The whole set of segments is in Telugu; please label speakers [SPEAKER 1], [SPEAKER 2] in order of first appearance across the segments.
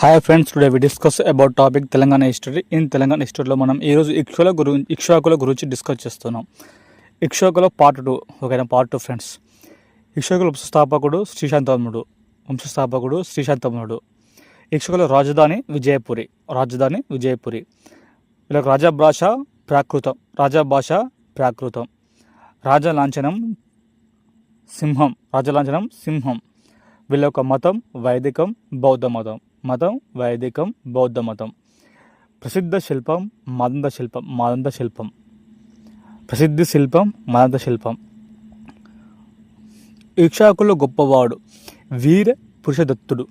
[SPEAKER 1] Hi friends, today we discuss about topic Telangana history. In Telangana హిస్టరీలో మనం ఈరోజు ఇక్ష్వాకుల గురించి డిస్కస్ చేస్తున్నాం. ఇక్ష్వాకుల పార్ట్ 2. ఓకేనా, పార్ట్ 2 ఫ్రెండ్స్. ఇక్ష్వాకుల వంశస్థాపకుడు శ్రీశాంతమ్ముడు. ఇక్ష్వాకుల రాజధాని విజయపురి. వీళ్ళకి రాజభాష ప్రాకృతం. రాజలాంఛనం సింహం. వీళ్ళ యొక్క మతం వైదికం బౌద్ధ మతం. ప్రసిద్ధ శిల్పం మాదంద శిల్పం. ఇక్ష్వాకుల గొప్పవాడు వీర పురుషదత్తుడు.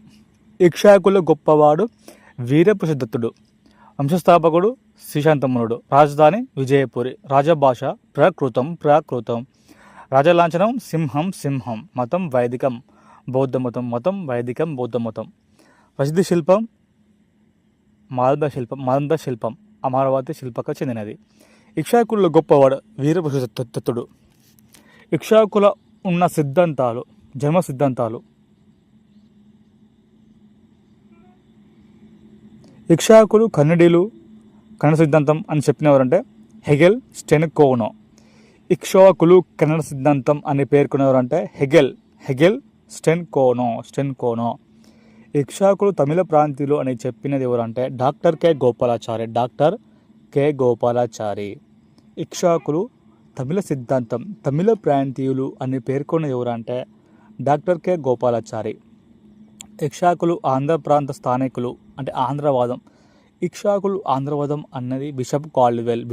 [SPEAKER 1] వంశస్థాపకుడు శ్రీశాంతమ్ముడు. రాజధాని విజయపురి. రాజభాష ప్రాకృతం. రాజలాంఛనం సింహం. మతం వైదికం బౌద్ధ మతం. ప్రసిద్ధ శిల్పం మాదంద శిల్పం అమరావతి శిల్పకు చెందినది. ఇక్ష్వాకుల గొప్పవాడు వీరపురుషదత్తుడు. ఇక్ష్వాకుల ఉన్న జన్మ సిద్ధాంతాలు. ఇక్ష్వాకులు కన్నడ సిద్ధాంతం అని చెప్పినవారంటే హెగెల్, స్టెన్కోనో. ఇక్ష్వాకులు కన్నడ సిద్ధాంతం అని పేర్కొనేవారంటే హెగెల్, స్టెన్కోనో. ఇక్ష్వాకులు తమిళ ప్రాంతీయులు అని చెప్పినది ఎవరంటే డాక్టర్ కె గోపాలాచారి. ఇక్ష్వాకులు తమిళ సిద్ధాంతం తమిళ ప్రాంతీయులు అని పేర్కొన్నది ఎవరంటే డాక్టర్ కె గోపాలాచారి. ఇక్ష్వాకులు ఆంధ్ర ప్రాంత స్థానికులు అంటే ఆంధ్రవాదం. ఇక్ష్వాకులు ఆంధ్రవాదం అన్నది bishop Caldwell.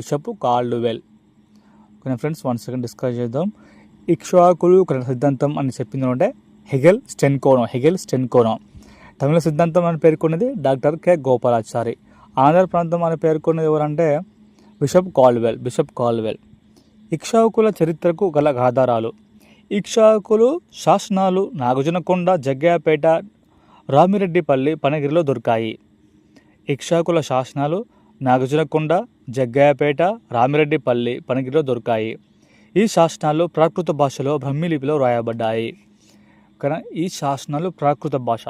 [SPEAKER 1] Okay friends, 1 second discuss చేద్దాం. ఇక్ష్వాకులు కన్నడ సిద్ధాంతం అని చెప్పింది అంటే హెగెల్, స్టెన్కోనో. తమిళ సిద్ధాంతం అని పేర్కొన్నది డాక్టర్ కె గోపాలాచారి. ఆంధ్ర ప్రాంతం అని పేర్కొన్నది ఎవరంటే బిషప్ కాల్డ్వెల్. ఇక్ష్వాకుల చరిత్రకు గల ఆధారాలు. ఇక్ష్వాకులు శాసనాలు నాగార్జునకొండ, జగ్గయ్యపేట, రామిరెడ్డిపల్లి, పనగిరిలో దొరికాయి. ఇక్ష్వాకుల శాసనాలు నాగార్జునకొండ, జగ్గయ్యపేట, రామిరెడ్డిపల్లి, పనగిరిలో దొరికాయి. ఈ శాసనాలు ప్రాకృత భాషలో బ్రహ్మలిపిలో రాయబడ్డాయి. ఓకేనా, ఈ శాసనాలు ప్రాకృత భాష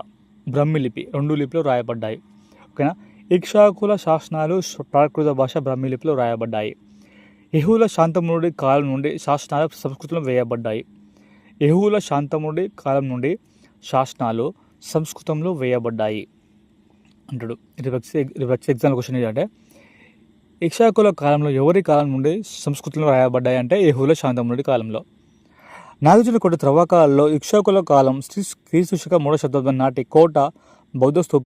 [SPEAKER 1] బ్రహ్మలిపి 2 లిపిలో రాయబడ్డాయి. ఓకేనా, ఇక్ష్వాకుల శాసనాలు ప్రాకృత భాష బ్రహ్మలిపిలో రాయబడ్డాయి. యెహూల శాంతమ్ముడి కాలం నుండి శాసనాలు సంస్కృతంలో వేయబడ్డాయి. అంటాడు. ఇది వచ్చే ఎగ్జామ్ క్వశ్చన్ ఏంటంటే ఇక్ష్వాకుల కాలంలో ఎవరి కాలం నుండి సంస్కృతంలో రాయబడ్డాయి అంటే యెహూల శాంతమ్ముడి కాలంలో. నాగార్జునకొండ త్రవ్వకాలలో ఇక్ష్వాకుల కాలం క్రీస్తు శకం 3వ శతాబ్దం నాటి కోట బౌద్ధ స్తూపం